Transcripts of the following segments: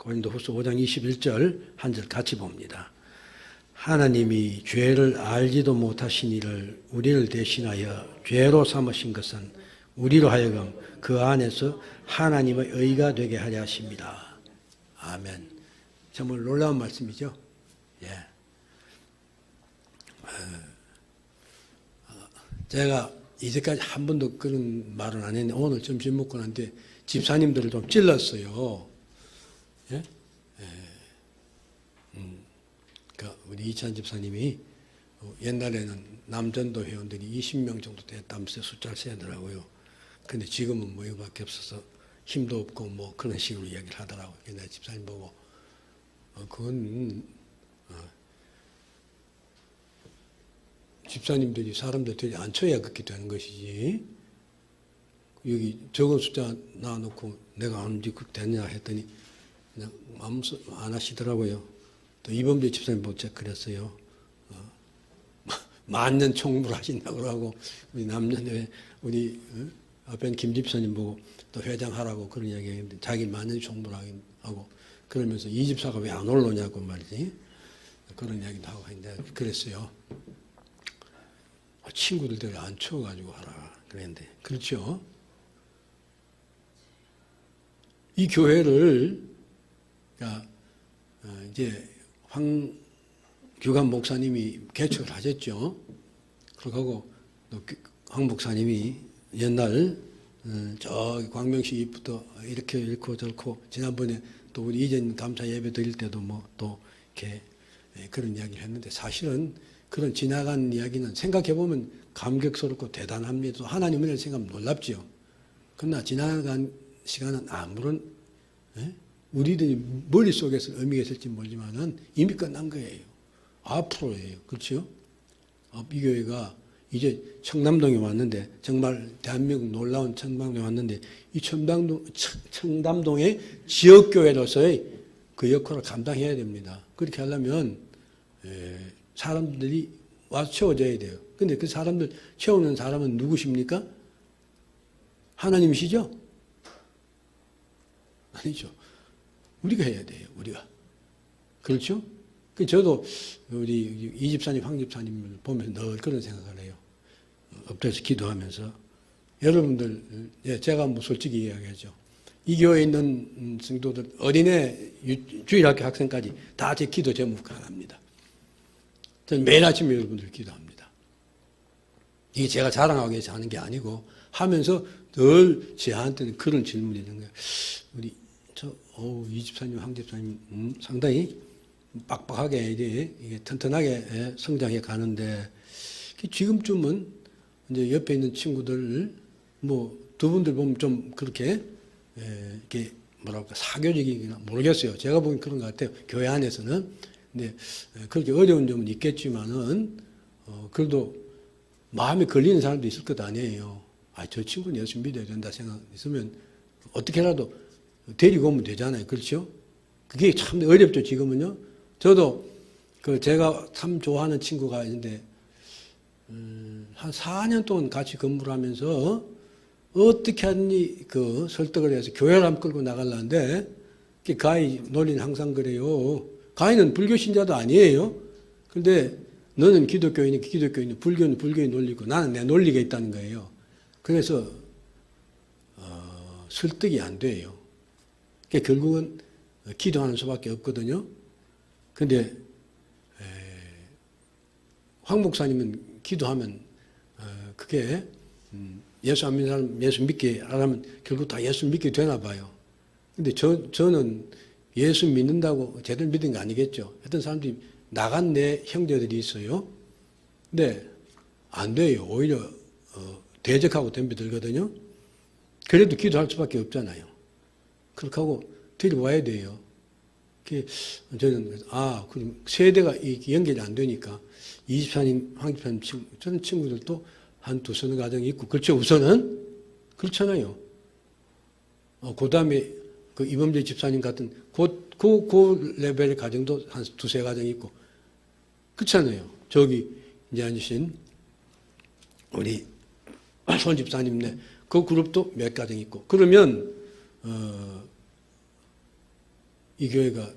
고린도후서 5장 21절 한 절 같이 봅니다. 하나님이 죄를 알지도 못하신 이를 우리를 대신하여 죄로 삼으신 것은 우리로 하여금 그 안에서 하나님의 의가 되게 하려 하십니다. 아멘. 정말 놀라운 말씀이죠. 예. 제가 이제까지 한 번도 그런 말은 안 했는데 오늘 점심 먹고 난데 집사님들을 좀 찔렀어요. 예? 그러니까 우리 이찬 집사님이 옛날에는 남전도 회원들이 20명 정도 됐다면서 숫자를 세더라고요. 근데 지금은 뭐 이거밖에 없어서 힘도 없고 뭐 그런 식으로 이야기를 하더라고요. 옛날 집사님 보고 그건 집사님들이 사람들 되지 않쳐야 그렇게 되는 것이지. 여기 적은 숫자 놔놓고 내가 안 그렇게 됐냐 했더니 그냥 아무 안 하시더라고요. 또 이범재 집사님 보고 제가 그랬어요. 만년 총무를 하신다고 하고 우리 남녀회 우리 앞에 김 집사님 보고 또 회장하라고 그런 이야기 했는데 자기 만년 총무를 하고 그러면서 이 집사가 왜 안 올라오냐고 말이지. 그런 이야기도 하고 했는데 그랬어요. 친구들을 안 쳐가지고 하라 그랬는데 그렇죠. 이 교회를 이제 황규관 목사님이 개척을 하셨죠. 그러고 또 황 목사님이 옛날 저기 광명시부터 이렇게 잃고 저렇고 지난번에 또 우리 이전 감사 예배 드릴 때도 뭐 또 이렇게 그런 이야기를 했는데 사실은 그런 지나간 이야기는 생각해보면 감격스럽고 대단합니다. 하나님 은혜를 생각하면 놀랍지요. 그러나 지나간 시간은 아무런 우리들이 머릿속에서 의미가 있을지 모르지만은 이미 끝난 거예요. 앞으로예요. 그렇죠? 이 교회가 이제 청담동에 왔는데 정말 대한민국 놀라운 청담동에 왔는데 이 청담동의 지역교회로서의 그 역할을 감당해야 됩니다. 그렇게 하려면 사람들이 와서 채워져야 돼요. 근데 그 사람들 채우는 사람은 누구십니까? 하나님이시죠? 아니죠. 우리가 해야 돼요. 우리가. 그렇죠? 저도 우리 이 집사님, 황 집사님을 보면서 늘 그런 생각을 해요. 엎드려서 기도하면서 여러분들, 제가 뭐 솔직히 이야기하죠. 이 교회에 있는 성도들, 어린애, 주일학교 학생까지 다 제 기도 제목 하나입니다. 저는 매일 아침에 여러분들 기도합니다. 이게 제가 자랑하기 위해서 하는 게 아니고 하면서 늘 저한테는 그런 질문이 있는 거예요. 우리 이 집사님, 황 집사님 상당히 빡빡하게 이게 튼튼하게 성장해 가는데 지금쯤은 이제 옆에 있는 친구들 뭐 두 분들 보면 좀 그렇게 이렇게 뭐랄까 사교적이기나 모르겠어요. 제가 보기엔 그런 것 같아요. 교회 안에서는. 근데 그렇게 어려운 점은 있겠지만은 그래도 마음에 걸리는 사람도 있을 것 아니에요. 저 친구는 예수 믿어야 된다 생각 있으면 어떻게라도 데리고 오면 되잖아요. 그렇죠? 그게 참 어렵죠, 지금은요. 저도 제가 참 좋아하는 친구가 있는데, 한 4년 동안 같이 근무를 하면서 어떻게 하니 설득을 해서 교회를 한번 끌고 나가려는데, 가히 논리는 항상 그래요. 가히는 불교 신자도 아니에요. 근데 너는 기독교인이니까 기독교인, 불교는 불교의 논리고 나는 내 논리가 있다는 거예요. 그래서, 설득이 안 돼요. 결국은 기도하는 수밖에 없거든요. 근데 황 목사님은 기도하면 그게 예수 안 믿는 사람 예수 믿게 하려면 결국 다 예수 믿게 되나 봐요. 근데 저는 예수 믿는다고 제대로 믿은 게 아니겠죠. 어떤 사람들이 나간 내 형제들이 있어요. 근데 안 돼요. 오히려 대적하고 덤벼들거든요. 그래도 기도할 수밖에 없잖아요. 그렇게 하고 데려와야 돼요. 저는 그럼 세대가 연결이 안 되니까 이 집사님, 황 집사님 저는 친구들도 한 두서너 가정이 있고 그렇죠. 우선은 그렇잖아요. 그 다음에 이범재 집사님 같은 그 레벨의 가정도 한 두세 가정이 있고 그렇잖아요. 저기 이제 앉으신 우리 손 집사님네 그 그룹도 몇 가정 있고 그러면 이 교회가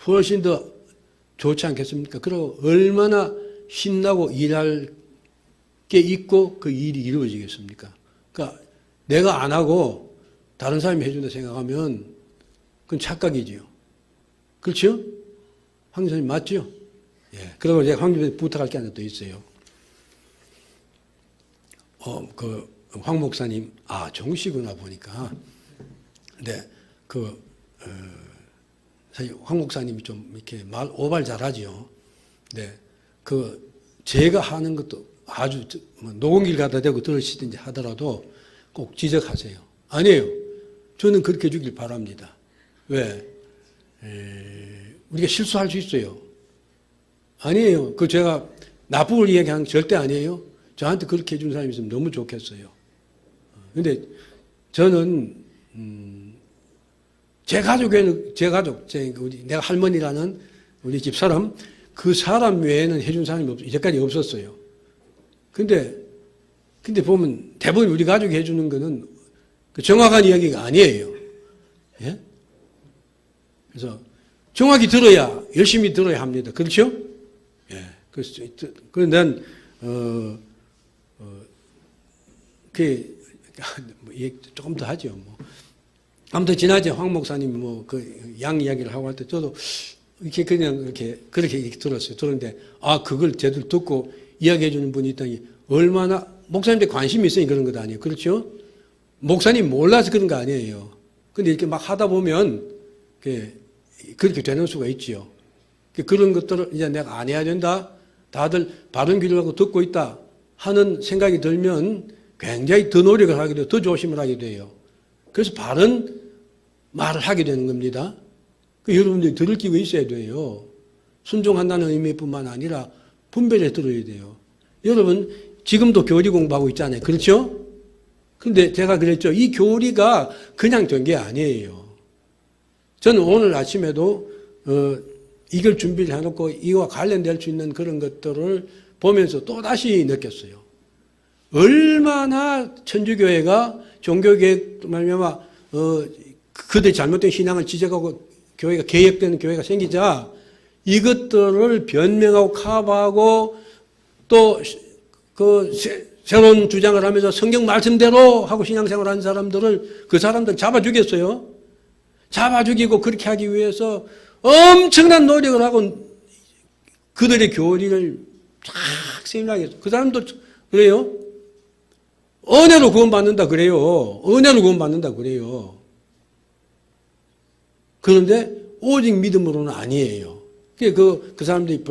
훨씬 더 좋지 않겠습니까? 그리고 얼마나 신나고 일할 게 있고 그 일이 이루어지겠습니까? 그러니까 내가 안 하고 다른 사람이 해준다 생각하면 그건 착각이지요. 그렇죠? 황 교수님 맞죠? 예. 그리고 제가 황 교수님 부탁할 게 하나 더 있어요. 황 목사님, 정우시구나 보니까. 근데 사실 황 목사님이 좀 이렇게 오발 잘하지요. 네. 제가 하는 것도 아주 노원길 가다 대고 들으시든지 하더라도 꼭 지적하세요. 아니에요. 저는 그렇게 해주길 바랍니다. 왜? 우리가 실수할 수 있어요. 아니에요. 제가 나쁘게 이야기하는 게 절대 아니에요. 저한테 그렇게 해준 사람이 있으면 너무 좋겠어요. 근데 저는, 제 가족에는, 내가 할머니라는 우리 집사람, 그 사람 외에는 해준 사람이 이제까지 없었어요. 근데 보면 대부분 우리 가족이 해주는 거는 정확한 이야기가 아니에요. 예? 그래서 정확히 들어야, 열심히 들어야 합니다. 그렇죠? 예. 그래서, 난, 조금 더 하죠. 아무튼 지난주에 황 목사님 양 이야기를 하고 할 때 저도 그렇게 들었어요. 들었는데, 그걸 제대로 듣고 이야기해 주는 분이 있다니 얼마나, 목사님한테 관심이 있으니 그런 것 아니에요. 그렇죠? 목사님 몰라서 그런 거 아니에요. 근데 이렇게 막 하다 보면, 그렇게 되는 수가 있지요. 그런 것들을 이제 내가 안 해야 된다. 다들 바른 길을 하고 듣고 있다. 하는 생각이 들면 굉장히 더 노력을 하게 돼요. 더 조심을 하게 돼요. 그래서 바른 말을 하게 되는 겁니다. 여러분들이 들을 기가 있어야 돼요. 순종한다는 의미뿐만 아니라 분별해 들어야 돼요. 여러분 지금도 교리 공부하고 있잖아요. 그렇죠? 그런데 제가 그랬죠. 이 교리가 그냥 된 게 아니에요. 저는 오늘 아침에도 이걸 준비를 해놓고 이와 관련될 수 있는 그런 것들을 보면서 또다시 느꼈어요. 얼마나 천주교회가 종교개혁 말미암아 그들의 잘못된 신앙을 지적하고 교회가 개혁되는 교회가 생기자 이것들을 변명하고 커버하고 또 새로운 주장을 하면서 성경 말씀대로 하고 신앙생활하는 사람들을 그 사람들 잡아 죽였어요. 잡아 죽이고 그렇게 하기 위해서 엄청난 노력을 하고 그들의 교리를 쫙 세밀하게 했어요. 그 사람도 그래요. 은혜로 구원받는다 그래요. 은혜로 구원받는다 그래요. 그런데 오직 믿음으로는 아니에요. 그 사람들이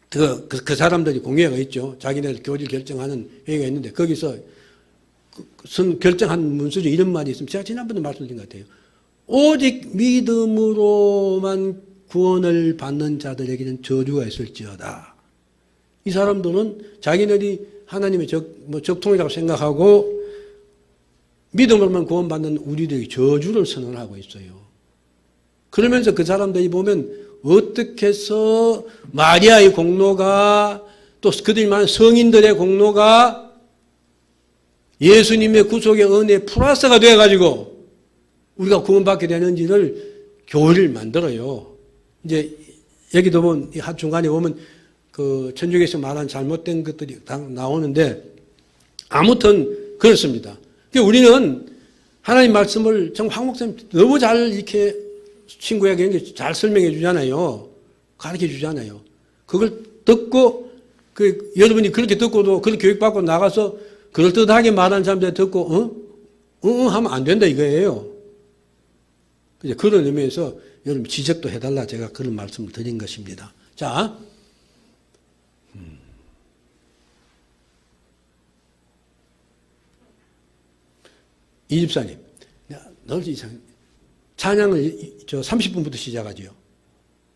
그 사람들이 공회가 있죠. 자기네들 교리를 결정하는 회의가 있는데 거기서 결정한 문서 중에 이런 말이 있으면 제가 지난번에 말씀드린 것 같아요. 오직 믿음으로만 구원을 받는 자들에게는 저주가 있을지어다. 이 사람들은 자기네들이 하나님의 적통이라고 생각하고 믿음으로만 구원받는 우리들에게 저주를 선언하고 있어요. 그러면서 그 사람들이 보면 어떻게 해서 마리아의 공로가 또 그들이 말하는 성인들의 공로가 예수님의 구속의 은혜에 플러스가 되어가지고 우리가 구원받게 되는지를 교리를 만들어요. 이제 여기도 보면 중간에 보면 그 천주교에서 말한 잘못된 것들이 다 나오는데 아무튼 그렇습니다. 우리는 하나님 말씀을 정말 황 목사님 너무 잘 이렇게 친구에게 잘 설명해 주잖아요. 가르쳐 주잖아요. 그걸 듣고 여러분이 그렇게 듣고도 그렇게 교육받고 나가서 그럴듯하게 말하는 사람들 듣고 하면 안 된다 이거예요. 그런 의미에서 여러분 지적도 해달라 제가 그런 말씀을 드린 것입니다. 자, 이 집사님, 늘 이상 찬양을 30분부터 시작하지요.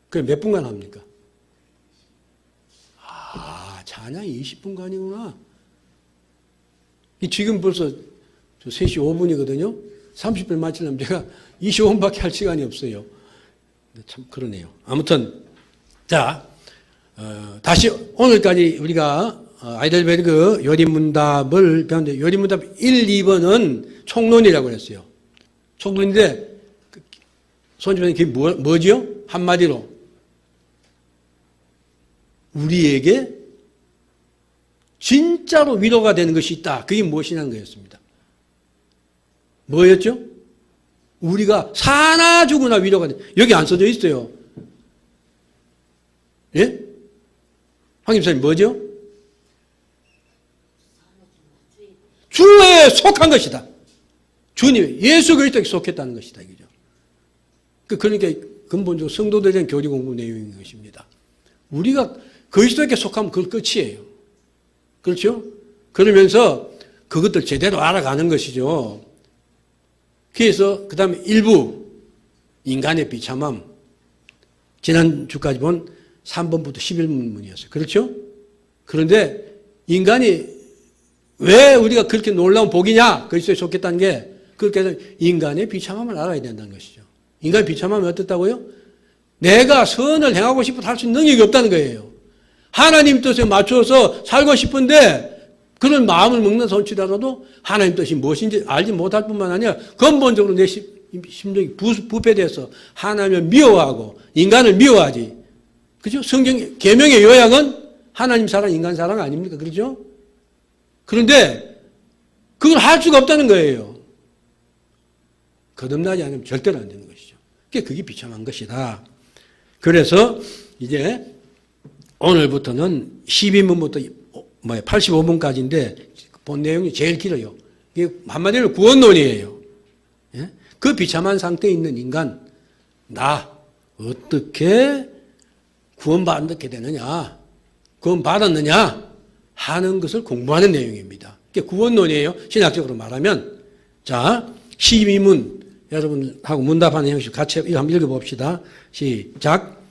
그럼 몇 분간 합니까? 찬양이 20분간이구나. 지금 벌써 3시 5분이거든요. 30분 마치려면 제가 25분밖에 할 시간이 없어요. 참 그러네요. 아무튼 자 다시 오늘까지 우리가 아이델베르그 요리문답을 배웠는데 요리문답 1, 2번은 총론이라고 그랬어요. 총론인데 손주면 그게 뭐죠? 한마디로 우리에게 진짜로 위로가 되는 것이 있다. 그게 무엇이냐는 거였습니다. 뭐였죠? 우리가 사나 죽으나 위로가 돼. 여기 안 써져 있어요. 예? 황 집사님 뭐죠? 주에 속한 것이다. 주님, 예수 그리스도에 속했다는 것이다. 이거죠. 그러니까 근본적으로 성도들에 대한 교리 공부 내용인 것입니다. 우리가 그리스도에게 속하면 그건 끝이에요. 그렇죠? 그러면서 그것들 제대로 알아가는 것이죠. 그래서 그 다음에 일부 인간의 비참함. 지난주까지 본 3번부터 11문이었어요. 그렇죠? 그런데 인간이 왜 우리가 그렇게 놀라운 복이냐? 그리스도에 속했다는 게 그렇게 해서 인간의 비참함을 알아야 된다는 것이죠. 인간의 비참함이 어떻다고요? 내가 선을 행하고 싶어도 할 수 있는 능력이 없다는 거예요. 하나님 뜻에 맞춰서 살고 싶은데 그런 마음을 먹는 손치더라도 하나님 뜻이 무엇인지 알지 못할 뿐만 아니라 근본적으로 내 심정이 부패돼서 하나님을 미워하고 인간을 미워하지. 그죠? 성경 계명의 요약은 하나님 사랑, 인간 사랑 아닙니까? 그렇죠? 그런데 그걸 할 수가 없다는 거예요. 거듭나지 않으면 절대로 안 되는 것이죠. 그게 비참한 것이다. 그래서 이제 오늘부터는 12문부터 85문까지인데 본 내용이 제일 길어요. 이게 한마디로 구원론이에요. 예? 그 비참한 상태에 있는 인간, 나 어떻게 구원받게 되느냐, 구원받았느냐 하는 것을 공부하는 내용입니다. 이게 구원론이에요. 신학적으로 말하면. 자, 12문 여러분하고 문답하는 형식 같이 한번 읽어봅시다. 시작.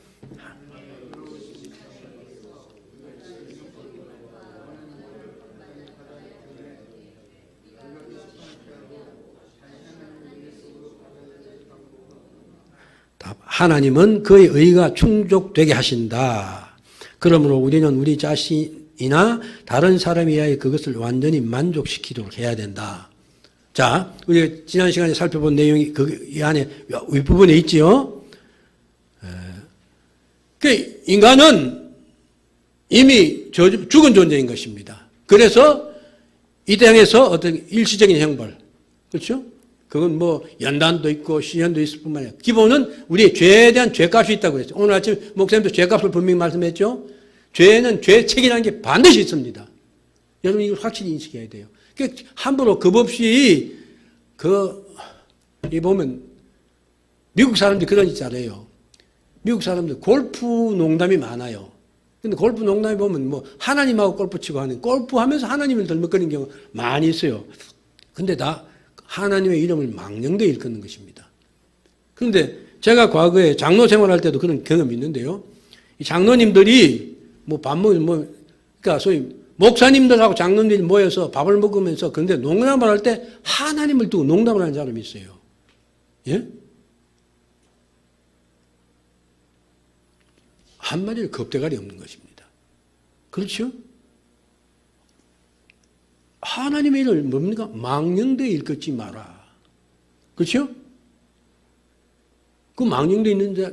하나님은 그의 의가 충족되게 하신다. 그러므로 우리는 우리 자신이나 다른 사람에 의하여 그것을 완전히 만족시키도록 해야 된다. 자, 우리가 지난 시간에 살펴본 내용이 이 안에 윗부분에 있지요. 그 인간은 이미 죽은 존재인 것입니다. 그래서 이 땅에서 어떤 일시적인 형벌, 그렇죠? 그건 뭐 연단도 있고 시련도 있을 뿐만 아니라 기본은 우리의 죄에 대한 죄값이 있다고 그랬죠. 오늘 아침 목사님도 죄값을 분명히 말씀했죠. 죄는 죄 책이라는 게 반드시 있습니다. 여러분 이걸 확실히 인식해야 돼요. 그러니까 함부로 겁 없이 이 보면 미국 사람들이 그런 짓 잘해요. 미국 사람들 골프 농담이 많아요. 근데 골프 농담이 보면 뭐 하나님하고 골프 치고 하는 골프 하면서 하나님을 덜먹거리는 경우가 많이 있어요. 근데 다 하나님의 이름을 망령되이 일컫는 것입니다. 그런데 제가 과거에 장로 생활할 때도 그런 경험이 있는데요. 이 장로님들이 그러니까 소위 목사님들하고 장로님들이 모여서 밥을 먹으면서 그런데 농담을 할 때 하나님을 두고 농담을 하는 사람이 있어요. 예? 한마디로 겁대가리 없는 것입니다. 그렇죠? 하나님의 일을 뭡니까? 망령되이 일컫지 마라. 그렇죠? 그 망령되이 있는 자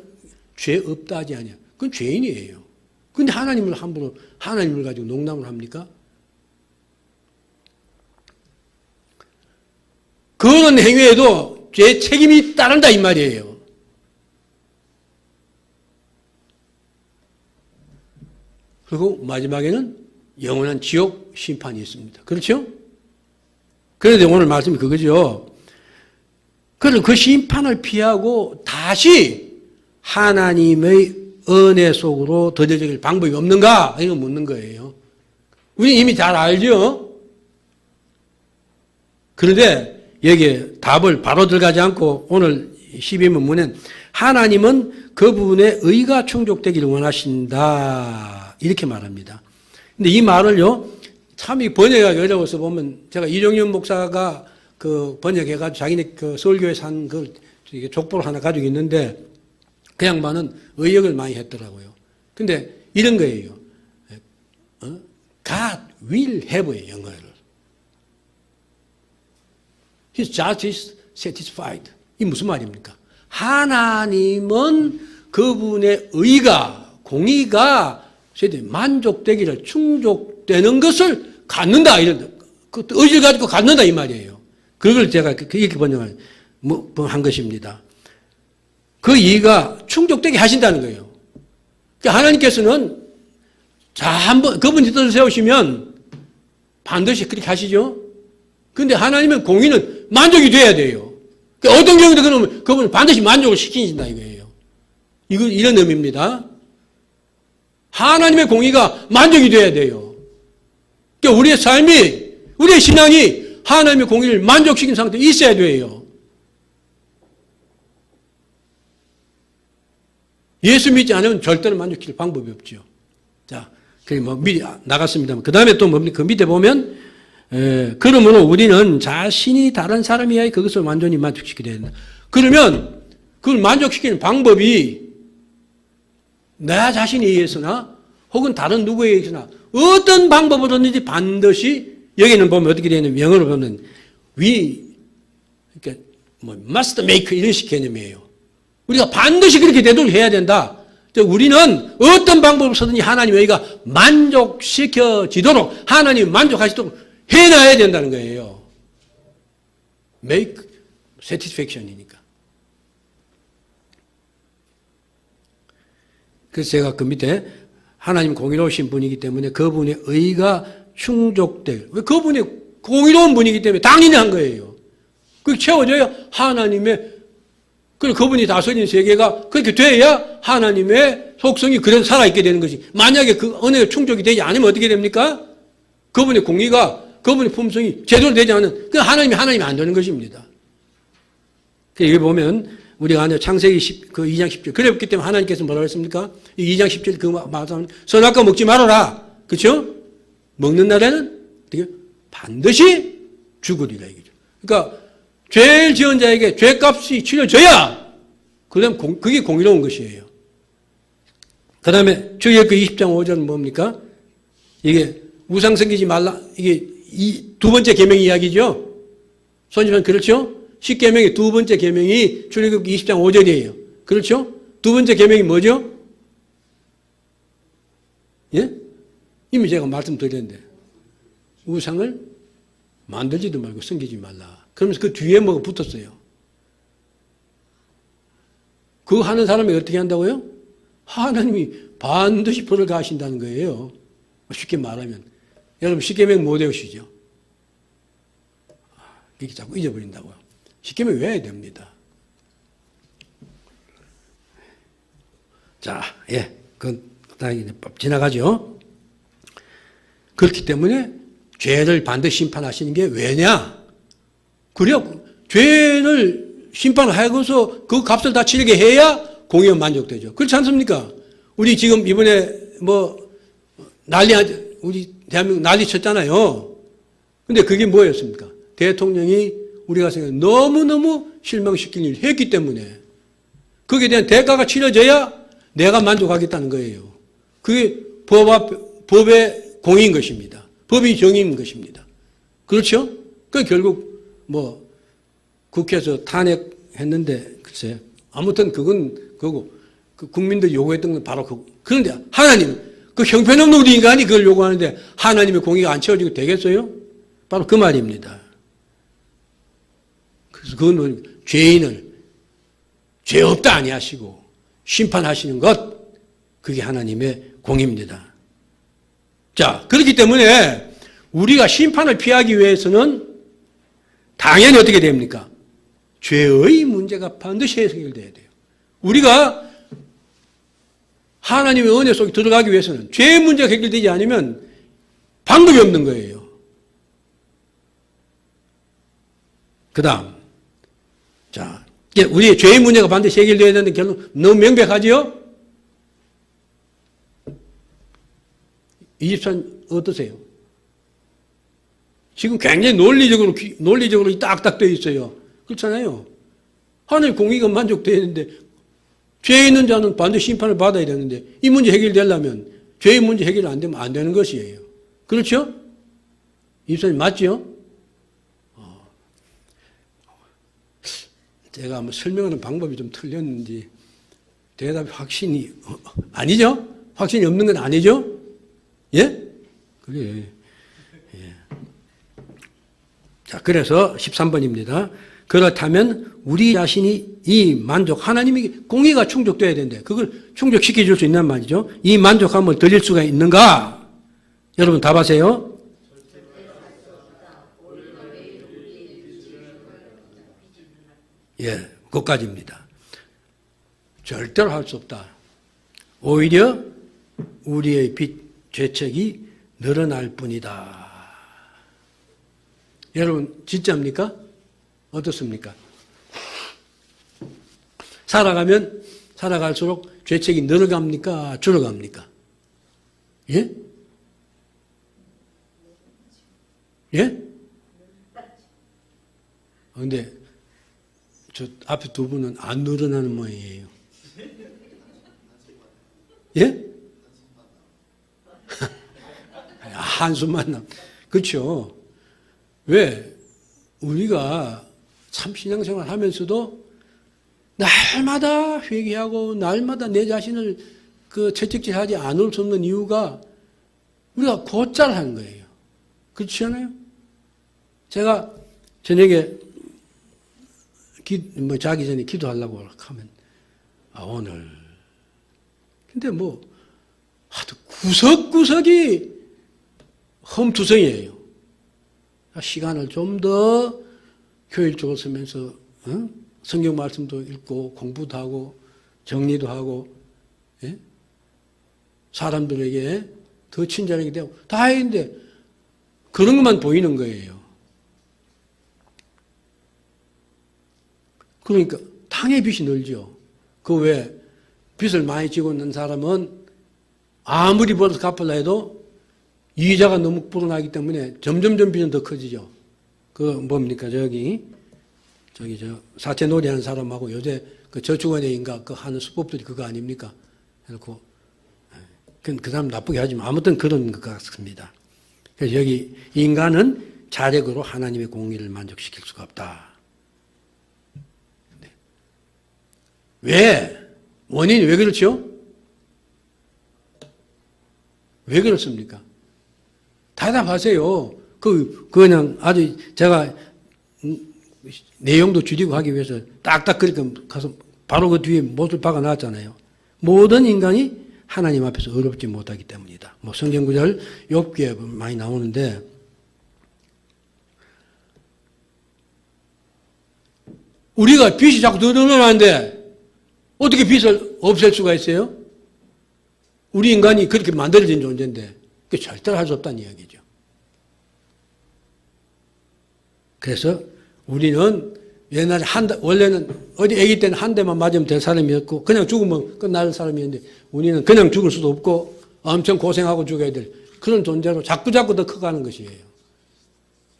죄 없다 하지 아니야. 그건 죄인이에요. 근데 하나님을 함부로 하나님을 가지고 농담을 합니까? 그런 행위에도 죄 책임이 따른다 이 말이에요. 그리고 마지막에는 영원한 지옥 심판이 있습니다. 그렇죠? 그런데 오늘 말씀이 그거죠. 그래서 그 심판을 피하고 다시 하나님의 은혜 속으로 더뎌질 방법이 없는가? 이거 묻는 거예요. 우리 이미 잘 알죠? 그런데 여기에 답을 바로 들어가지 않고 오늘 12문문엔 하나님은 그분의 의가 충족되기를 원하신다. 이렇게 말합니다. 근데 이 말을요, 참 이 번역하기 어려워서 보면 제가 이종윤 목사가 그 번역해가지고 자기네 그 서울교회 산 그 족보를 하나 가지고 있는데 그 양반은 의역을 많이 했더라고요. 근데 이런 거예요. God will have의 영어를. His justice satisfied. 이 무슨 말입니까? 하나님은 그분의 의가, 공의가 만족되기를, 충족되는 것을 갖는다. 이런, 그 의지를 가지고 갖는다. 이 말이에요. 그걸 제가 이렇게 번역한 것입니다. 그 이의가 충족되게 하신다는 거예요. 그러니까 하나님께서는 자, 한번, 그분이 뜻을 세우시면 반드시 그렇게 하시죠. 근데 하나님의 공의는 만족이 돼야 돼요. 그러니까 어떤 경우도 그러면 그분을 반드시 만족을 시키신다 이거예요. 이런 의미입니다. 하나님의 공의가 만족이 돼야 돼요. 그러니까 우리의 삶이, 우리의 신앙이 하나님의 공의를 만족시킨 상태에 있어야 돼요. 예수 믿지 않으면 절대로 만족시킬 방법이 없죠. 자, 그게 뭐 미리 나갔습니다만. 그 다음에 또 뭡니까? 그 밑에 보면, 그러므로 우리는 자신이 다른 사람이야 그것을 완전히 만족시키게 된다. 그러면 그걸 만족시키는 방법이 나 자신에 의해서나 혹은 다른 누구에 의해서나 어떤 방법으로든지 반드시 여기는 보면 어떻게 되냐면 영어로 보면 그러니까 뭐 must make 이런 식 개념이에요. 우리가 반드시 그렇게 되도록 해야 된다. 우리는 어떤 방법을 쓰든지 하나님의 의가 만족시켜지도록 하나님 만족하시도록 해놔야 된다는 거예요. make satisfaction이니까. 그래서 제가 그 밑에 하나님 공의로우신 분이기 때문에 그분의 의가 충족될, 왜 그분이 공의로운 분이기 때문에 당연히 한 거예요. 그게 채워져야 하나님의, 그리고 그분이 다스리는 세계가 그렇게 돼야 하나님의 속성이 그래서 살아있게 되는 것이. 만약에 그 은혜가 충족이 되지 않으면 어떻게 됩니까? 그분의 공의가, 그분의 품성이 제대로 되지 않은, 그 하나님이 안 되는 것입니다. 여기 보면 우리가 아는 창세기 그 2장 10절. 그랬기 때문에 하나님께서 뭐라고 했습니까? 이 2장 10절 그 말하면 선악과 먹지 말아라. 그렇죠? 먹는 날에는 어떻게 반드시 죽으리라 이거죠. 그러니까 죄를 지은 자에게 죄값이 치러져야 그다음 그게 공의로운 것이에요. 그다음에 주의 그 20장 5절은 뭡니까? 이게 우상 섬기지 말라. 이게 이 두 번째 계명 이야기죠. 손님은 그렇죠? 10계명의 두 번째 계명이 출애굽기 20장 5절이에요. 그렇죠? 두 번째 계명이 뭐죠? 예? 이미 제가 말씀드렸는데 우상을 만들지도 말고 섬기지 말라. 그러면서 그 뒤에 뭐가 붙었어요. 그거 하는 사람이 어떻게 한다고요? 하나님이 반드시 벌을 가하신다는 거예요. 쉽게 말하면. 여러분 10계명 못 외우시죠? 이렇게 자꾸 잊어버린다고요. 10계명 외워야 됩니다. 자, 예. 그건 지나가죠. 그렇기 때문에 죄를 반드시 심판하시는 게 왜냐? 그래요. 죄를 심판하고서 그 값을 다 치르게 해야 공의가 만족되죠. 그렇지 않습니까? 우리 지금 이번에 뭐 우리 대한민국 난리 쳤잖아요. 근데 그게 뭐였습니까? 대통령이 우리가 생각해 너무너무 실망시킬 일을 했기 때문에 거기에 대한 대가가 치러져야 내가 만족하겠다는 거예요. 그게 법의 공의인 것입니다. 법이 정의인 것입니다. 그렇죠? 그 결국 뭐 국회에서 탄핵했는데 글쎄 아무튼 그건 그거고 그 국민들이 요구했던 건 바로 그거. 그런데 하나님 그 형편없는 우리 인간이 그걸 요구하는데 하나님의 공의가 안 채워지고 되겠어요? 바로 그 말입니다. 그래서 그건 죄인을 죄 없다 아니하시고 심판하시는 것 그게 하나님의 공의입니다. 자, 그렇기 때문에 우리가 심판을 피하기 위해서는 당연히 어떻게 됩니까? 죄의 문제가 반드시 해결돼야 돼요. 우리가 하나님의 은혜 속에 들어가기 위해서는 죄의 문제가 해결되지 않으면 방법이 없는 거예요. 그 다음, 자, 우리의 죄의 문제가 반드시 해결돼야 되는 결론 너무 명백하지요? 24년 어떠세요? 지금 굉장히 논리적으로 딱딱 되어 있어요. 그렇잖아요. 하나님 공의가 만족되는데 죄 있는 자는 반드시 심판을 받아야 되는데 이 문제 해결되려면 죄의 문제 해결 안 되면 안 되는 것이에요. 그렇죠? 24년 맞죠? 제가 뭐 설명하는 방법이 좀 틀렸는지 대답이 확신이 아니죠? 확신이 없는 건 아니죠? 예? 그래. 예. 자, 그래서 13번입니다. 그렇다면 우리 자신이 이 만족, 하나님이 공의가 충족돼야 되는데 그걸 충족시켜 줄 수 있는 말이죠. 이 만족함을 드릴 수가 있는가? 여러분 답하세요. 예, 그것까지입니다. 절대로 할 수 없다. 오히려 우리의 죄책이 늘어날 뿐이다. 여러분 진짜입니까? 어떻습니까? 살아가면 살아갈수록 죄책이 늘어갑니까? 줄어갑니까? 예? 예? 근데 저 앞에 두 분은 안 늘어나는 모양이에요. 예? 한숨만 남. 그렇죠. 왜? 우리가 참 신앙생활 하면서도 날마다 회개하고 날마다 내 자신을 채찍질하지 않을 수 없는 이유가 우리가 곧잘 한 거예요. 그렇지 않아요? 제가 저녁에 자기 전에 기도하려고 하면 오늘 근데 뭐 하도 구석구석이 험투성이에요. 시간을 좀 더 효율적으로 쓰면서 성경 말씀도 읽고 공부도 하고 정리도 하고 예? 사람들에게 더 친절하게 되고 다 했는데 그런 것만 보이는 거예요. 그러니까 탕의 빚이 늘죠. 그 외에 빚을 많이 지고 있는 사람은 아무리 벌어서 갚으려 해도 이자가 너무 불어나기 때문에 점점점 빚은 더 커지죠. 그 뭡니까 저기 사채놀이 하는 사람하고 요새 그 저축은행인가 그 하는 수법들이 그거 아닙니까? 해놓고 그 사람 나쁘게 하지만 아무튼 그런 것 같습니다. 그래서 여기 인간은 자력으로 하나님의 공의를 만족시킬 수가 없다. 네. 왜? 원인이 왜 그렇죠? 왜 그렇습니까? 대답하세요. 그냥 아주 제가 내용도 줄이고 하기 위해서 딱딱 그렇게 가서 바로 그 뒤에 못을 박아 놨잖아요. 모든 인간이 하나님 앞에서 어렵지 못하기 때문이다. 뭐 성경 구절 욥기에 많이 나오는데 우리가 빚이 자꾸 더 늘어나는데 어떻게 빚을 없앨 수가 있어요? 우리 인간이 그렇게 만들어진 존재인데 그게 절대로 할 수 없다는 이야기죠. 그래서 우리는 옛날에 원래는 어디 아기 때는 한 대만 맞으면 될 사람이었고 그냥 죽으면 끝날 사람이었는데 우리는 그냥 죽을 수도 없고 엄청 고생하고 죽어야 될 그런 존재로 자꾸 더 커가는 것이에요.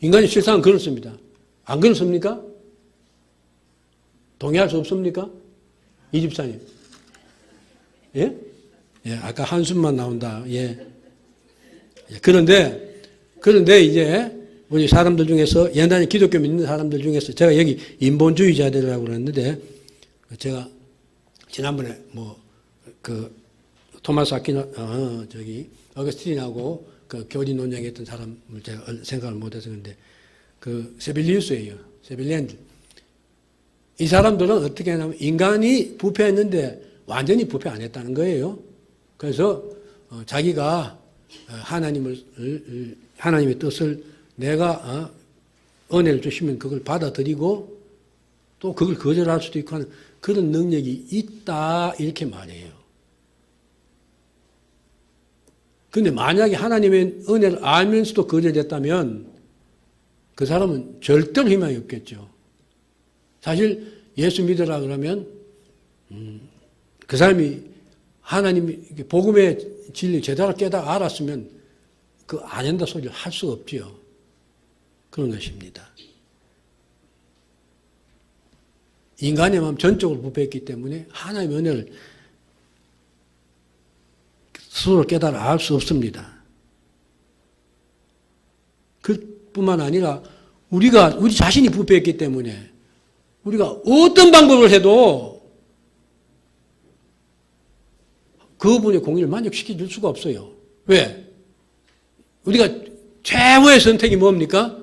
인간이 실상은 그렇습니다. 안 그렇습니까? 동의할 수 없습니까? 이 집사님. 예? 예, 아까 한숨만 나온다. 예. 그런데 이제 우리 사람들 중에서 옛날에 기독교 믿는 사람들 중에서 제가 여기 인본주의자들이라고 그랬는데 제가 지난번에 토마스 아퀴나 어거스틴하고 그 교리 논쟁했던 사람을 제가 생각을 못해서 그런데 세빌리우스예요. 세빌리안들. 이 사람들은 어떻게 하냐면 인간이 부패했는데 완전히 부패 안 했다는 거예요. 그래서 자기가 하나님의 뜻을 내가 은혜를 주시면 그걸 받아들이고 또 그걸 거절할 수도 있고 하는 그런 능력이 있다 이렇게 말해요. 그런데 만약에 하나님의 은혜를 알면서도 거절했다면 그 사람은 절대로 희망이 없겠죠. 사실 예수 믿으라 그러면 그 사람이 하나님이 복음의 진리 제대로 깨달아 알았으면 그 안 한다 소리를 할 수가 없지요. 그런 것입니다. 인간의 마음 전적으로 부패했기 때문에 하나님의 은혜를 스스로 깨달아 알 수 없습니다. 그뿐만 아니라 우리 자신이 부패했기 때문에 우리가 어떤 방법을 해도 그분의 공의를 만족시켜 줄 수가 없어요. 왜? 우리가 최후의 선택이 뭡니까?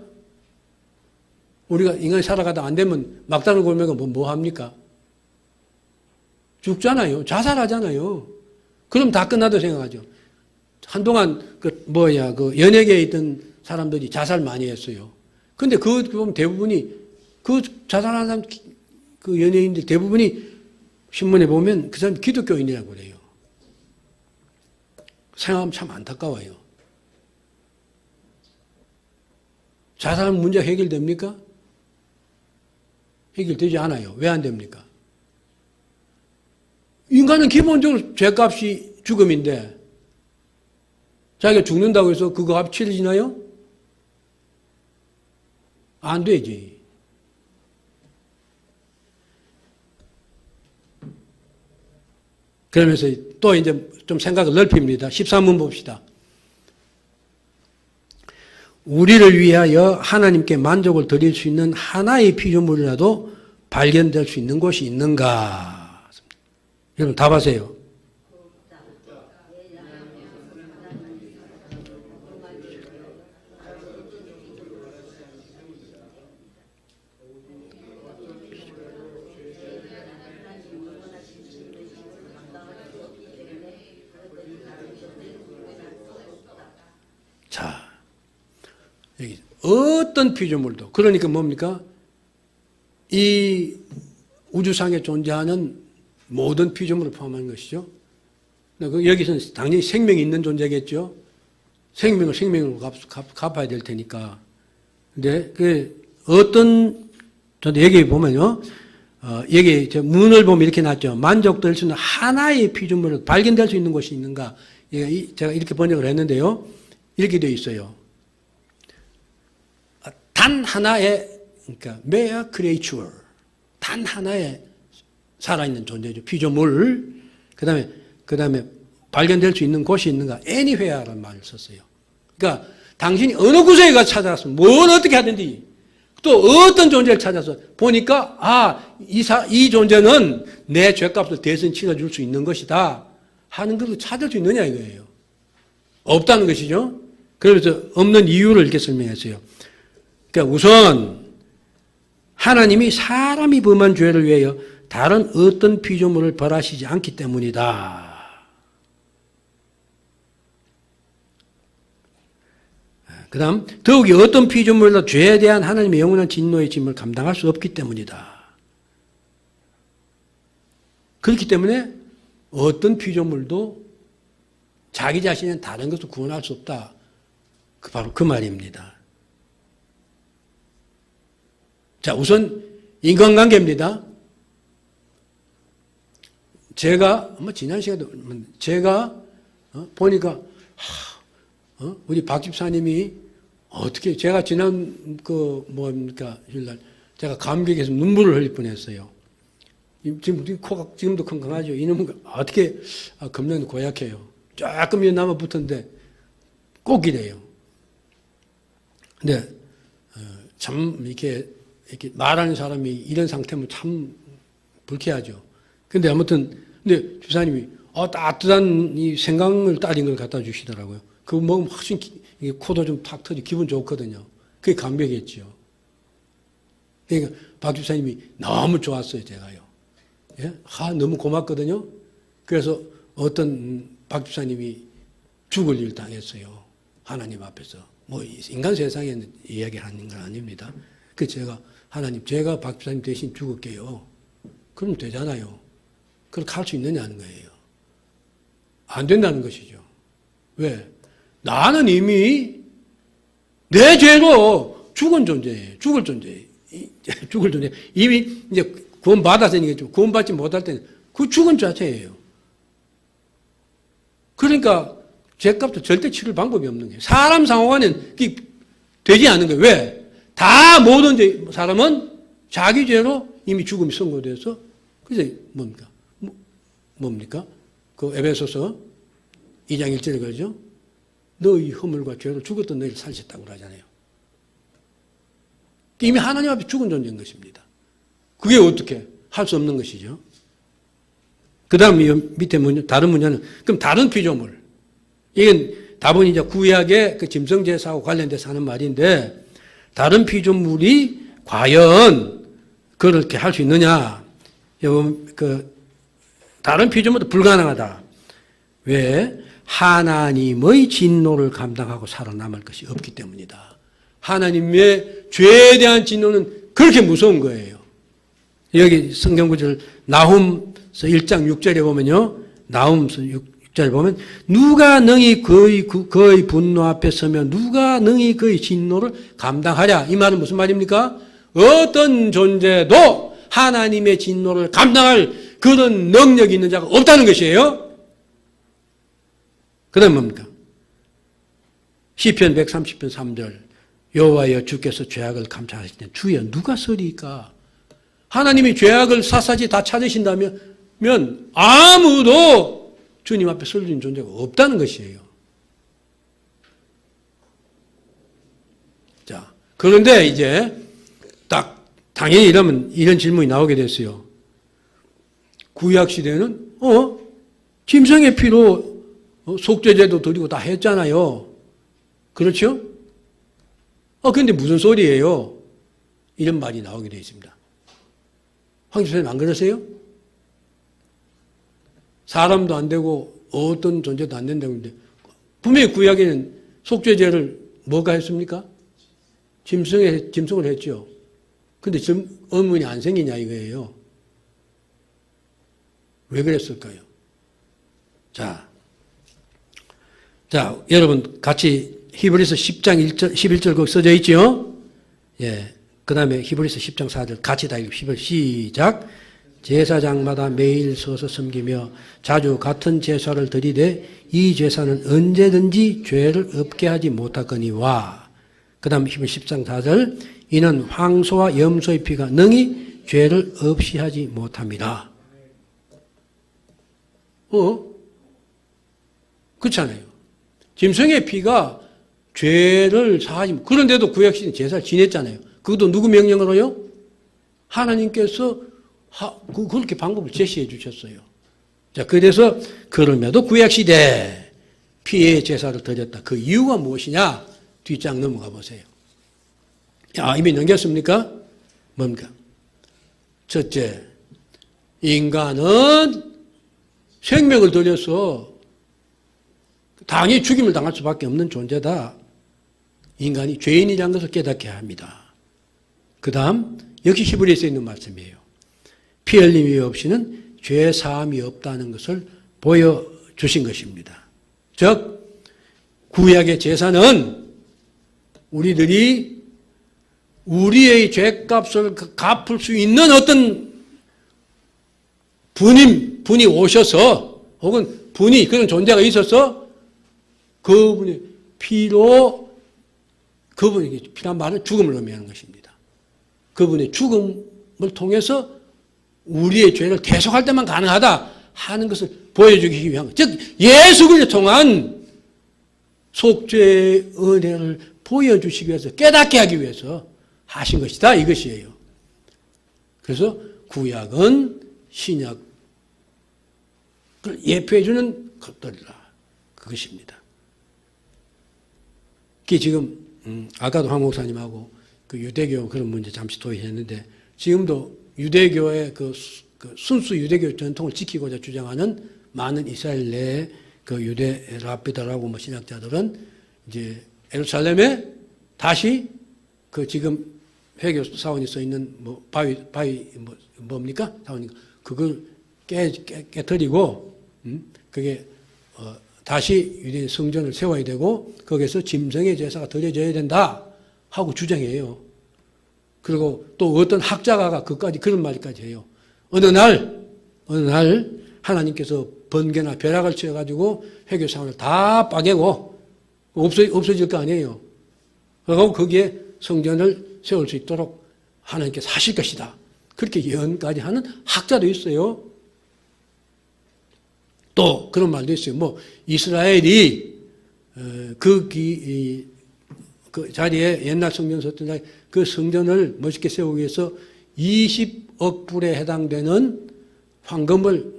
우리가 인간이 살아가다 안 되면 막다른 골매가 뭐 합니까? 죽잖아요. 자살하잖아요. 그럼 다 끝나도 생각하죠. 한동안 그 연예계에 있던 사람들이 자살 많이 했어요. 근데 보면 대부분이 그 자살하는 사람 그 연예인들 대부분이 신문에 보면 그 사람이 기독교인이라고 그래요. 생각하면 참 안타까워요. 자살 문제 해결됩니까? 해결되지 않아요. 왜 안 됩니까? 인간은 기본적으로 죄값이 죽음인데 자기가 죽는다고 해서 그거 값 치러지나요? 안 되지. 그러면서 또 이제 좀 생각을 넓힙니다. 13문 봅시다. 우리를 위하여 하나님께 만족을 드릴 수 있는 하나의 피조물이라도 발견될 수 있는 곳이 있는가? 여러분 답하세요. 자, 여기 어떤 피조물도 그러니까 뭡니까? 이 우주상에 존재하는 모든 피조물을 포함하는 것이죠. 여기서는 당연히 생명이 있는 존재겠죠. 생명을 생명으로 갚아야 될 테니까. 근데 어떤 여기 보면요, 여기 문을 보면 이렇게 났죠. 만족될 수 있는 하나의 피조물을 발견될 수 있는 곳이 있는가? 제가 이렇게 번역을 했는데요. 이렇게 되어 있어요. 단 하나의, 그러니까 mere creature, 단 하나의 살아있는 존재죠. 피조물. 그 다음에 발견될 수 있는 곳이 있는가? anywhere라는 말을 썼어요. 그러니까 당신이 어느 구석에 가서 찾아서 뭘 어떻게 하든지 또 어떤 존재를 찾아서 보니까 이 존재는 내 죄값을 대신 치러줄 수 있는 것이다 하는 것을 찾을 수 있느냐 이거예요. 없다는 것이죠. 그래서 없는 이유를 이렇게 설명했어요. 그러니까 우선 하나님이 사람이 범한 죄를 위하여 다른 어떤 피조물을 벌하시지 않기 때문이다. 그 다음 더욱이 어떤 피조물도 죄에 대한 하나님의 영원한 진노의 짐을 감당할 수 없기 때문이다. 그렇기 때문에 어떤 피조물도 자기 자신은 다른 것을 구원할 수 없다. 바로 그 말입니다. 자, 우선 인간관계입니다. 제가 지난 시간에 제가 보니까 우리 박 집사님이 어떻게 제가 지난 주일날 제가 감격해서 눈물을 흘릴 뻔했어요. 지금 코가 지금도 컹컹하죠. 이놈은 어떻게 금년도 고약해요. 조금 남아 붙었는데 꼭 이래요. 근데 참 이렇게 말하는 사람이 이런 상태면 참 불쾌하죠. 근데 아무튼 근데 집사님이 따뜻한 이 생강을 따린 걸 갖다 주시더라고요. 그거 먹으면 훨씬 코도 좀 탁 터지 기분 좋거든요. 그게 감격이었죠. 그러니까 박 집사님이 너무 좋았어요, 제가요. 예? 너무 고맙거든요. 그래서 어떤 박 집사님이 죽을 일 당했어요. 하나님 앞에서. 인간 세상에 이야기하는 건 아닙니다. 그래서 제가 하나님, 제가 박 집사님 대신 죽을게요. 그럼 되잖아요. 그렇게 할 수 있느냐는 거예요. 안 된다는 것이죠. 왜? 나는 이미 내 죄로 죽은 존재예요. 죽을 존재예요. 죽을 존재. 이미 이제 구원 받았으니까 구원받지 못할 때는 그 죽은 자체예요. 그러니까 죄값도 절대 치를 방법이 없는 거예요. 사람 상호간은 되지 않는 거예요. 왜? 다 모든 사람은 자기 죄로 이미 죽음이 선고돼서 그래서 뭡니까? 그 에베소서 2장 1절에 그러죠. 너의 허물과 죄로 죽었던 너희를 살렸다고 그러잖아요. 이미 하나님 앞에 죽은 존재인 것입니다. 그게 어떻게? 할 수 없는 것이죠. 그 다음 밑에 문제, 다른 문제는, 그럼 다른 피조물. 이건 답은 이제 구약의 그 짐승제사하고 관련돼서 하는 말인데, 다른 피조물이 과연 그렇게 할 수 있느냐? 다른 피조물도 불가능하다. 왜? 하나님의 진노를 감당하고 살아남을 것이 없기 때문이다. 하나님의 죄에 대한 진노는 그렇게 무서운 거예요. 여기 성경구절 나훔서 1장 6절에 보면요. 나훔서 6절에 보면 누가 능히 그의 분노 앞에 서면 누가 능히 그의 진노를 감당하랴. 이 말은 무슨 말입니까? 어떤 존재도 하나님의 진노를 감당할 그런 능력이 있는 자가 없다는 것이에요. 그 다음 뭡니까? 시편 130편 3절 여호와여 주께서 죄악을 감찰하실 때 주여 누가 서리까? 하나님이 죄악을 샅샅이 다 찾으신다면 아무도 주님 앞에 설 수 있는 존재가 없다는 것이에요. 자, 그런데 이제 딱 당연히 이런 질문이 나오게 됐어요. 구약 시대는 짐승의 피로 속죄제도 드리고 다 했잖아요. 그렇죠? 근데 무슨 소리예요? 이런 말이 나오게 되어 있습니다. 황 집사님 안 그러세요? 사람도 안 되고 어떤 존재도 안 된다고 하는데 분명히 구약에는 속죄제를 뭐가 했습니까? 짐승을 했죠. 근데 의문이 안 생기냐 이거예요. 왜 그랬을까요? 자, 여러분 같이 히브리서 10장 11절 거기 써져 있죠? 예. 그 다음에 히브리서 10장 4절 같이 다 읽읍시다. 시작. 제사장마다 매일 서서 섬기며 자주 같은 제사를 드리되 이 제사는 언제든지 죄를 없게 하지 못하거니와. 그 다음 히브리서 10장 4절 이는 황소와 염소의 피가 능히 죄를 없이 하지 못합니다. 그렇잖아요. 짐승의 피가 죄를 사하지, 그런데도 구약시대는 제사를 지냈잖아요. 그것도 누구 명령으로요? 하나님께서 그렇게 방법을 제시해 주셨어요. 자, 그래서 그럼에도 구약시대 피의 제사를 드렸다. 그 이유가 무엇이냐? 뒷장 넘어가 보세요. 이미 넘겼습니까? 뭡니까? 첫째, 인간은 생명을 들여서 당연히 죽임을 당할 수밖에 없는 존재다. 인간이 죄인이라는 것을 깨닫게 합니다. 그 다음 역시 히브리서에 있는 말씀이에요. 피 흘림이 없이는 죄 사함이 없다는 것을 보여주신 것입니다. 즉 구약의 제사는 우리들이 우리의 죄값을 갚을 수 있는 어떤 분이 오셔서 혹은 그런 존재가 있어서 그분의 피로 그분이 피란 말은 죽음을 의미하는 것입니다. 그분의 죽음을 통해서 우리의 죄를 대속할 때만 가능하다 하는 것을 보여주기 위한 것. 즉 예수 그리스도를 통한 속죄의 은혜를 보여주시기 위해서 깨닫게 하기 위해서 하신 것이다 이것이에요. 그래서 구약은 신약을 예표해주는 것들이라 그것입니다. 특히 지금 아까도 황 목사님하고 그 유대교 그런 문제 잠시 토의했는데 지금도 유대교의 그 순수 유대교 전통을 지키고자 주장하는 많은 이스라엘 내의 그 유대 랍비들하고 뭐 신학자들은 이제 예루살렘에 다시 그 지금 회교 사원이 써 있는 뭐 바위 뭡니까 사원이 그걸 깨뜨리고 그게 다시 유대 성전을 세워야 되고 거기에서 짐승의 제사가 드려져야 된다 하고 주장해요. 그리고 또 어떤 학자가 그까지 그런 말까지 해요. 어느 날 하나님께서 번개나 벼락을 치어가지고 회교 사원을 다 빠개고 없어질 거 아니에요. 그리고 거기에 성전을 세울 수 있도록 하나님께서 하실 것이다. 그렇게 예언까지 하는 학자도 있어요. 또 그런 말도 있어요. 뭐 이스라엘이 그 자리에 옛날 성전 섰던 자리에 그 성전을 멋있게 세우기 위해서 20억 불에 해당되는 황금을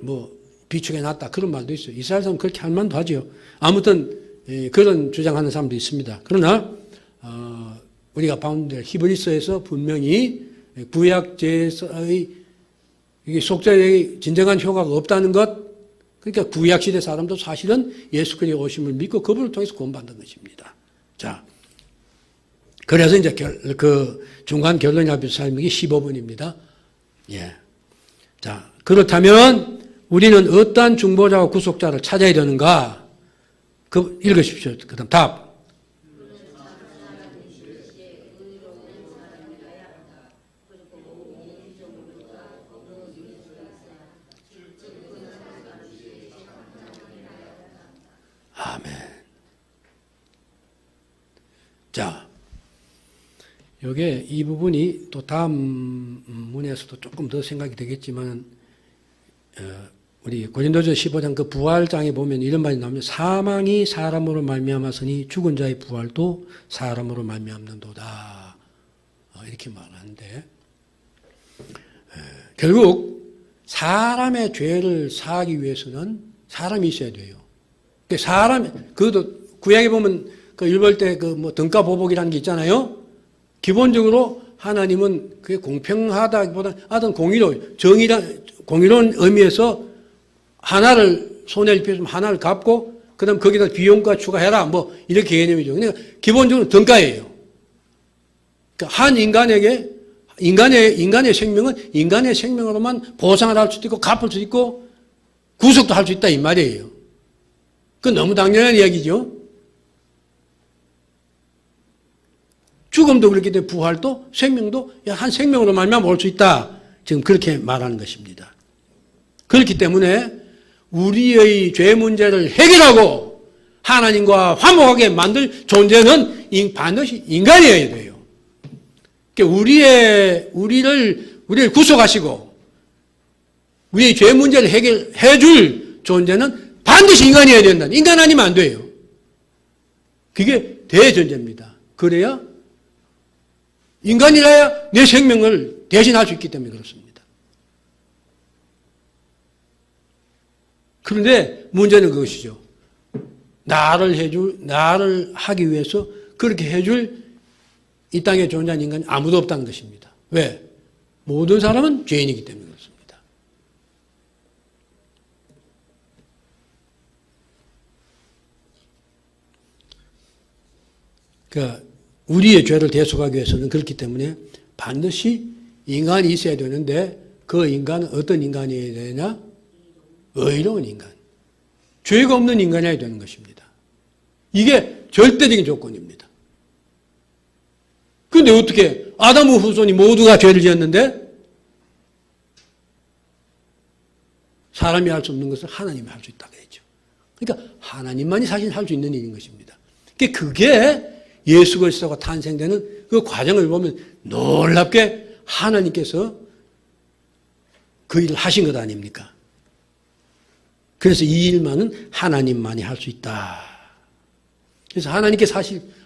비축해 놨다. 그런 말도 있어요. 이스라엘 사람은 그렇게 할 만도 하죠. 아무튼 그런 주장하는 사람도 있습니다. 그러나 우리가 보는 히브리서에서 분명히 구약 제사의 속죄의 진정한 효과가 없다는 것, 그러니까 구약 시대 사람도 사실은 예수 그리스도의 오심을 믿고 그분을 통해서 구원받는 것입니다. 자, 그래서 이제 그 중간 결론이 앞에서 설명이 15번입니다. 예. 자, 그렇다면 우리는 어떠한 중보자와 구속자를 찾아야 되는가? 읽으십시오. 그 다음 답. 아멘. 자, 요게 이 부분이 또 다음 문에서도 조금 더 생각이 되겠지만, 우리 고린도전 15장 그 부활장에 보면 이런 말이 나오면 사망이 사람으로 말미암았으니 죽은 자의 부활도 사람으로 말미암는도다. 이렇게 말하는데, 결국 사람의 죄를 사하기 위해서는 사람이 있어야 돼요. 그것도 구약에 보면 그 일벌 때 등가 보복이라는 게 있잖아요. 기본적으로 하나님은 그게 공평하다기보다 어떤 공의로운 의미에서 하나를 손해 입혔으면 하나를 갚고 그다음 거기다 비용과 추가해라 이렇게 개념이죠. 그러니까 기본적으로 등가예요. 그러니까 한 인간에게 인간의 생명은 인간의 생명으로만 보상을 할 수도 있고 갚을 수 있고 구속도 할 수 있다 이 말이에요. 그건 너무 당연한 이야기죠. 죽음도 그렇기 때문에 부활도 생명도 한 생명으로 말미암아 올 수 있다. 지금 그렇게 말하는 것입니다. 그렇기 때문에 우리의 죄 문제를 해결하고 하나님과 화목하게 만들 존재는 반드시 인간이어야 돼요. 그러니까 우리를 구속하시고 우리의 죄 문제를 해결해 줄 존재는 반드시 인간이어야 된다. 인간 아니면 안 돼요. 그게 대전제입니다. 그래야 인간이라야 내 생명을 대신할 수 있기 때문에 그렇습니다. 그런데 문제는 그것이죠. 나를 하기 위해서 그렇게 해줄 이 땅에 존재하는 인간이 아무도 없다는 것입니다. 왜? 모든 사람은 죄인이기 때문에 그렇습니다. 그러니까 우리의 죄를 대속하기 위해서는 그렇기 때문에 반드시 인간이 있어야 되는데 그 인간은 어떤 인간이어야 되냐? 의로운 인간. 죄가 없는 인간이어야 되는 것입니다. 이게 절대적인 조건입니다. 그런데 어떻게 아담의 후손이 모두가 죄를 지었는데 사람이 할 수 없는 것을 하나님이 할 수 있다고 했죠. 그러니까 하나님만이 사실 할 수 있는 일인 것입니다. 그게 예수 그리스도가 탄생되는 그 과정을 보면 놀랍게 하나님께서 그 일을 하신 것 아닙니까? 그래서 이 일만은 하나님만이 할 수 있다. 그래서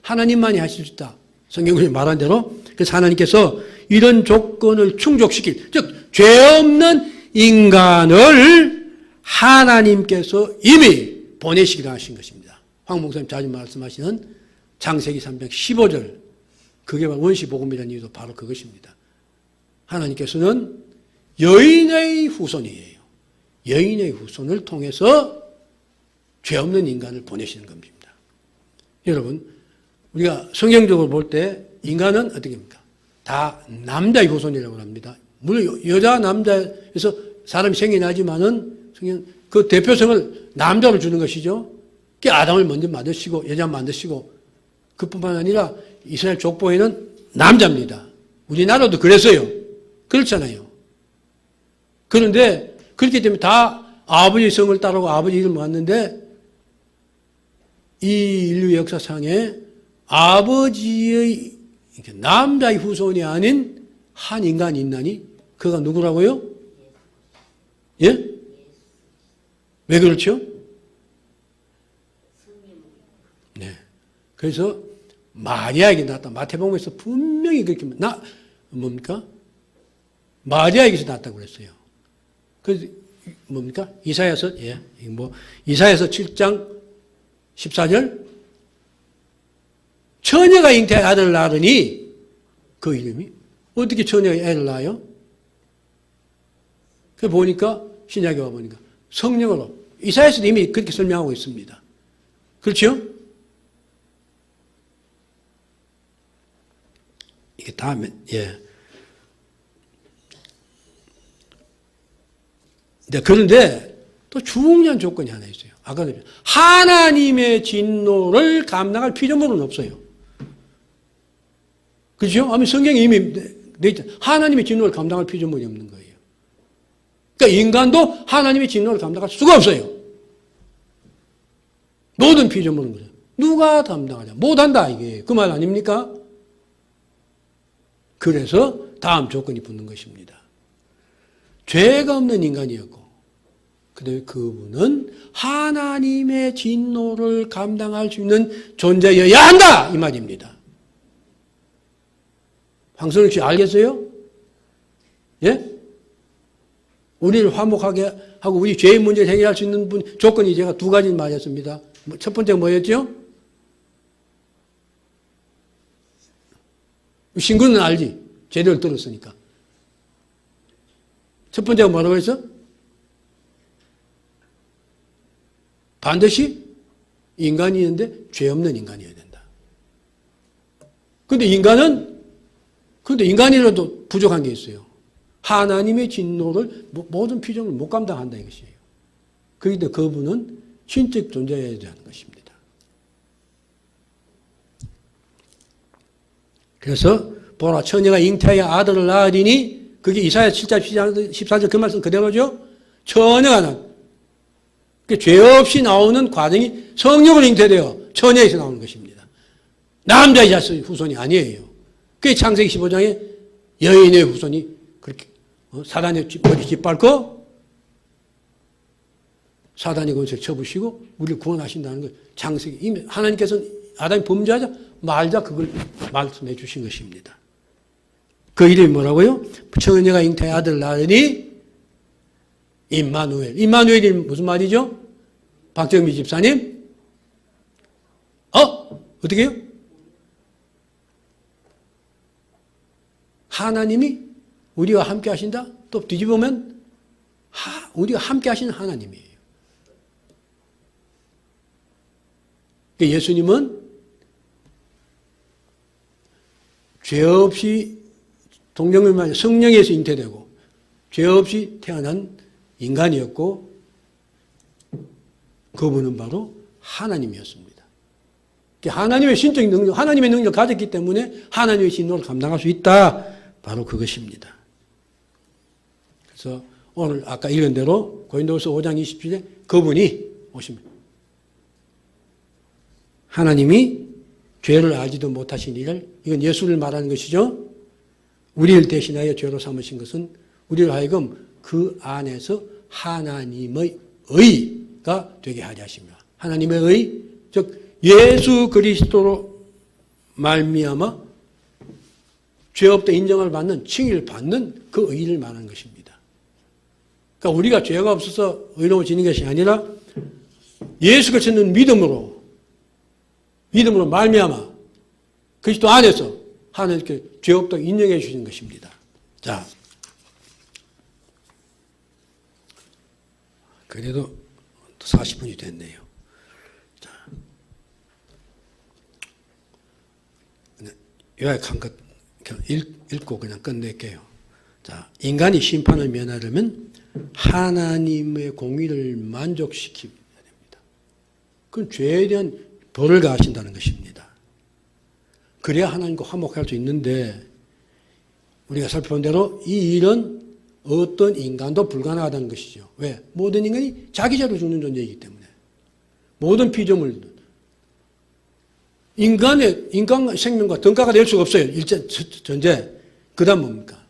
하나님만이 하실 수 있다. 성경이 말한 대로 그래서 하나님께서 이런 조건을 충족시킬, 즉 죄 없는 인간을 하나님께서 이미 보내시기로 하신 것입니다. 황 목사님 자주 말씀하시는 창세기 315절, 그게 바로 원시복음이라는 이유도 바로 그것입니다. 하나님께서는 여인의 후손이에요. 여인의 후손을 통해서 죄 없는 인간을 보내시는 겁니다. 여러분, 우리가 성경적으로 볼 때 인간은 어떻게 합니까? 다 남자의 후손이라고 합니다. 물론 여자, 남자에서 사람이 생겨나지만은 그 대표성을 남자로 주는 것이죠. 아담을 먼저 만드시고 여자 만드시고 그뿐만 아니라 이스라엘 족보에는 남자입니다. 우리나라도 그랬어요. 그렇잖아요. 그런데 그렇기 때문에 다 아버지 성을 따르고 아버지 이름을 왔는데 이 인류 역사상에 아버지의 남자의 후손이 아닌 한 인간이 있나니 그가 누구라고요? 예? 왜 그렇죠? 네. 그래서 마리아에게 나왔다. 마태복음에서 분명히 그렇게 뭡니까? 마리아에게서 났다고 그랬어요. 그래서 뭡니까? 이사야서 7장 14절 처녀가 잉태하여 아들을 낳으니 그 이름이 어떻게 처녀가 애를 낳아요? 그 보니까 신약에 와보니까 성령으로 이사야서도 이미 그렇게 설명하고 있습니다. 그렇죠? 이게 다음에 그런데 또 중요한 조건이 하나 있어요. 아까 하나님의 진노를 감당할 피조물은 없어요. 그렇죠? 아마 성경에 이미 돼 있잖아요. 하나님의 진노를 감당할 피조물이 없는 거예요. 그러니까 인간도 하나님의 진노를 감당할 수가 없어요. 모든 피조물은 그래요. 누가 감당하냐? 못한다 이게 그 말 아닙니까? 그래서 다음 조건이 붙는 것입니다. 죄가 없는 인간이었고 그다음에 그분은 하나님의 진노를 감당할 수 있는 존재여야 한다 이 말입니다. 황선욱 씨 알겠어요? 예? 우리를 화목하게 하고 우리 죄의 문제를 해결할 수 있는 조건이 제가 두 가지를 말했습니다. 첫 번째가 뭐였죠? 신구는 알지. 제대로 들었으니까. 첫 번째가 뭐라고 했어? 반드시 인간이었는데 죄 없는 인간이어야 된다. 근데 인간이라도 부족한 게 있어요. 하나님의 진노를 모든 피조물을 못 감당한다 이것이에요. 그런데 그분은 신적 존재여야 하는 것입니다. 그래서 보라 처녀가 잉태하여 아들을 낳으리니 그게 이사야 7장 14절 그 말씀 그대로죠. 처녀가 난 죄 없이 나오는 과정이 성령으로 잉태되어 처녀에서 나오는 것입니다. 남자의 후손이 아니에요. 그게 창세기 15장에 여인의 후손이 그렇게 사단의 머리 짓밟고 사단의 권세를 쳐부시고 우리를 구원하신다는 걸 창세기 이미 하나님께서는 아담이 범죄하자 말자 그걸 말씀해 주신 것입니다. 그 이름이 뭐라고요? 처녀가 잉태의 아들을 낳으니 임마누엘. 임마누엘이 무슨 말이죠? 박정미 집사님? 어떻게 해요? 하나님이 우리와 함께 하신다? 또 뒤집으면 우리가 함께 하시는 하나님이에요. 예수님은 죄 없이 동정을만 성령에서 잉태되고 죄 없이 태어난 인간이었고 그분은 바로 하나님이었습니다. 하나님의 신적인 능력, 하나님의 능력을 가졌기 때문에 하나님의 진노를 감당할 수 있다. 바로 그것입니다. 그래서 오늘 아까 읽은 대로 고린도후서 5장 27절 그분이 오시면 하나님이 죄를 알지도 못하신 이를 이건 예수를 말하는 것이죠. 우리를 대신하여 죄로 삼으신 것은 우리를 하여금 그 안에서 하나님의 의가 되게 하려 하십니다. 하나님의 의, 즉 예수 그리스도로 말미암아 죄 없다 인정을 받는 칭의를 받는 그 의를 말하는 것입니다. 그러니까 우리가 죄가 없어서 의로워지는 것이 아니라 예수 그리스도는 믿음으로 말미암아 그리스도 안에서 하나님께 죄 없다 인정해 주시는 것입니다. 자, 그래도 40분이 됐네요. 자, 요약한 것 읽고 그냥 끝낼게요. 자, 인간이 심판을 면하려면 하나님의 공의를 만족시켜야 됩니다. 그건 죄에 대한 벌을 가하신다는 것입니다. 그래야 하나님과 화목할 수 있는데 우리가 살펴본 대로 이 일은 어떤 인간도 불가능하다는 것이죠. 왜? 모든 인간이 자기 죄로 죽는 존재이기 때문에. 모든 피조물들. 인간 생명과 등가가 될 수가 없어요. 일체 존재. 그 다음 뭡니까?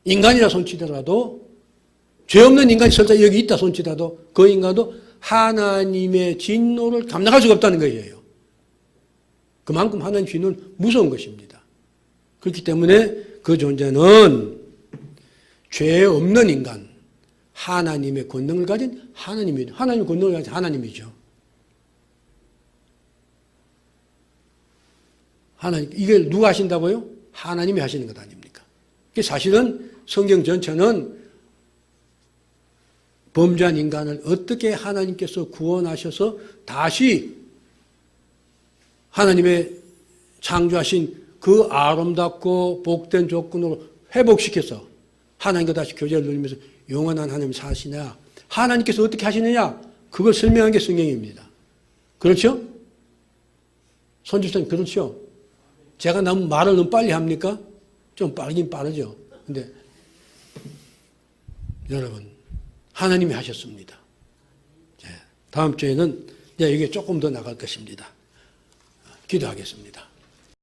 인간이라 손치더라도 죄 없는 인간이 설사 여기 있다 손치더라도 그 인간도 하나님의 진노를 감당할 수가 없다는 거예요. 그만큼 하나님의 진노는 무서운 것입니다. 그렇기 때문에 그 존재는 죄 없는 인간, 하나님의 권능을 가진 하나님이죠. 하나님의 권능을 가진 하나님이죠. 하나님, 이걸 누가 하신다고요? 하나님이 하시는 것 아닙니까? 사실은 성경 전체는 범죄한 인간을 어떻게 하나님께서 구원하셔서 다시 하나님의 창조하신 그 아름답고 복된 조건으로 회복시켜서 하나님과 다시 교제를 누리면서 영원한 하나님 사시냐, 하나님께서 어떻게 하시느냐, 그걸 설명한 게 성경입니다. 그렇죠? 손주사님, 그렇죠? 제가 말을 너무 빨리 합니까? 좀 빠르긴 빠르죠. 근데 여러분, 하나님이 하셨습니다. 다음 주에는 이게 조금 더 나갈 것입니다. 기도하겠습니다.